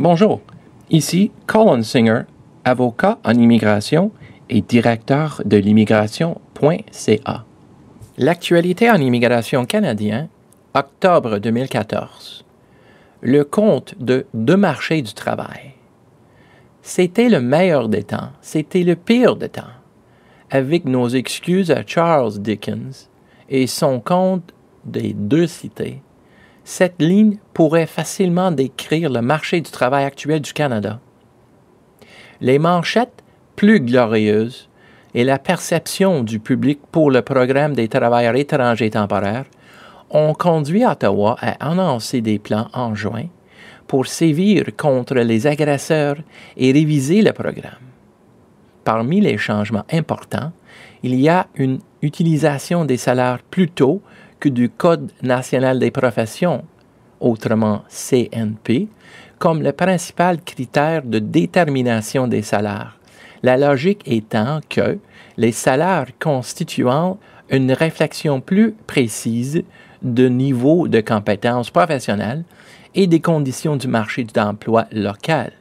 Bonjour, ici Colin Singer, avocat en immigration et directeur de l'immigration.ca. L'actualité en immigration canadien, octobre 2014. Le compte de deux marchés du travail. C'était le meilleur des temps, c'était le pire des temps. Avec nos excuses à Charles Dickens et son conte des deux cités, cette ligne pourrait facilement décrire le marché du travail actuel du Canada. Les manchettes plus glorieuses et la perception du public pour le programme des travailleurs étrangers temporaires ont conduit Ottawa à annoncer des plans en juin pour sévir contre les agresseurs et réviser le programme. Parmi les changements importants, il y a une utilisation des salaires plus tôt que du Code national des professions, autrement CNP, comme le principal critère de détermination des salaires. La logique étant que les salaires constituant une réflexion plus précise de niveau de compétences professionnelles et des conditions du marché d'emploi local.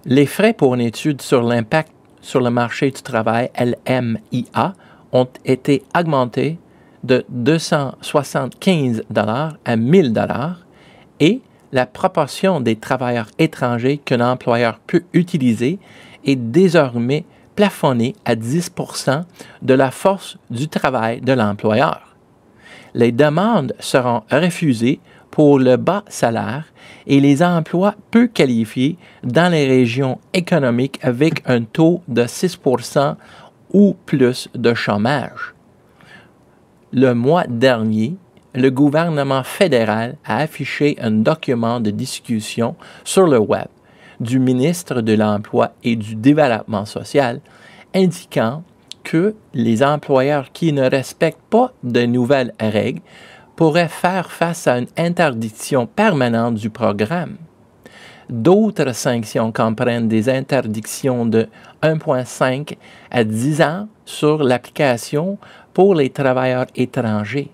Les frais pour une étude sur l'impact sur le marché du travail, LMIA, ont été augmentés de 275 $ à 1 000 $ et la proportion des travailleurs étrangers qu'un employeur peut utiliser est désormais plafonnée à 10 % de la force du travail de l'employeur. Les demandes seront refusées pour le bas salaire et les emplois peu qualifiés dans les régions économiques avec un taux de 6 % ou plus de chômage. Le mois dernier, le gouvernement fédéral a affiché un document de discussion sur le web du ministre de l'Emploi et du Développement social indiquant que les employeurs qui ne respectent pas de nouvelles règles pourraient faire face à une interdiction permanente du programme. D'autres sanctions comprennent des interdictions de 1,5 à 10 ans sur l'application pour les travailleurs étrangers.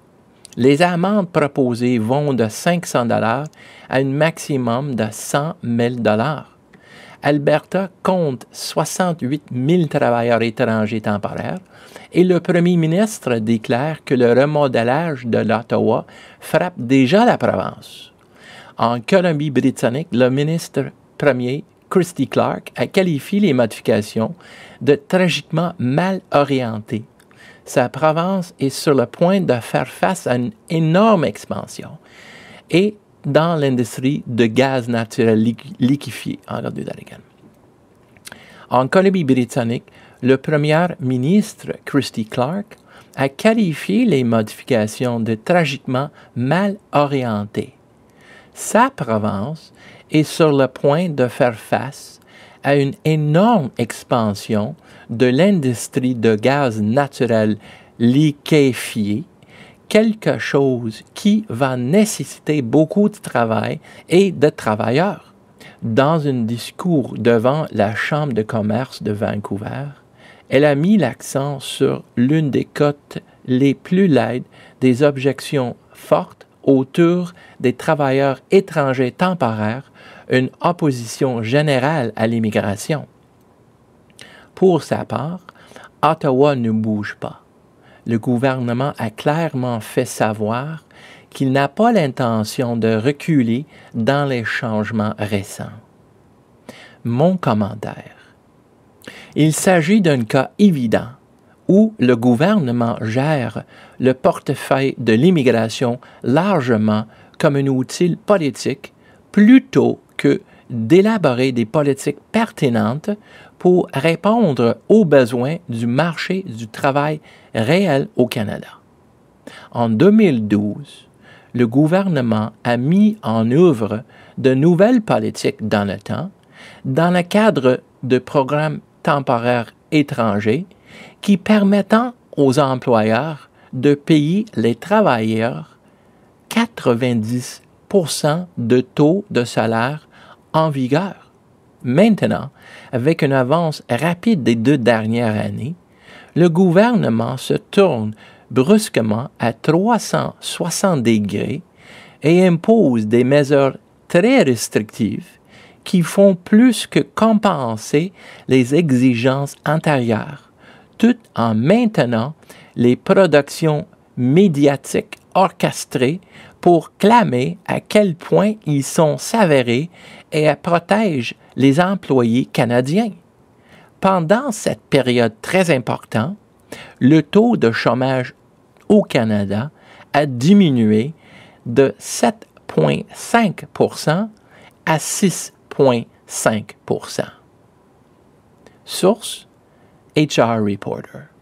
Les amendes proposées vont de 500 $ à un maximum de 100 000 $. Alberta compte 68 000 travailleurs étrangers temporaires et le premier ministre déclare que le remodelage de l'Ottawa frappe déjà la province. En Colombie-Britannique, le ministre premier Christy Clark a qualifié les modifications de tragiquement mal orientées. Sa province est sur le point de faire face à une énorme expansion et dans l'industrie de gaz naturel liquéfié en Colombie-Britannique, le premier ministre Christy Clark a qualifié les modifications de tragiquement mal orientées. Sa province est sur le point de faire face à une énorme expansion de l'industrie de gaz naturel liquéfié, quelque chose qui va nécessiter beaucoup de travail et de travailleurs. Dans un discours devant la Chambre de commerce de Vancouver, elle a mis l'accent sur l'une des cotes les plus laides des objections fortes autour des travailleurs étrangers temporaires, une opposition générale à l'immigration. Pour sa part, Ottawa ne bouge pas. Le gouvernement a clairement fait savoir qu'il n'a pas l'intention de reculer dans les changements récents. Mon commentaire. Il s'agit d'un cas évident où le gouvernement gère le portefeuille de l'immigration largement comme un outil politique plutôt que d'élaborer des politiques pertinentes pour répondre aux besoins du marché du travail réel au Canada. En 2012, le gouvernement a mis en œuvre de nouvelles politiques dans le temps, dans le cadre de programmes temporaires étrangers qui permettant aux employeurs de payer les travailleurs 90 % de taux de salaire en vigueur. Maintenant, avec une avance rapide des 2 dernières années, le gouvernement se tourne brusquement à 360 degrés et impose des mesures très restrictives qui font plus que compenser les exigences antérieures, tout en maintenant les productions médiatiques orchestrées pour clamer à quel point ils sont s'avérer et protègent les employés canadiens. Pendant cette période très importante, le taux de chômage au Canada a diminué de 7,5% à 6,5%. Source: HR Reporter.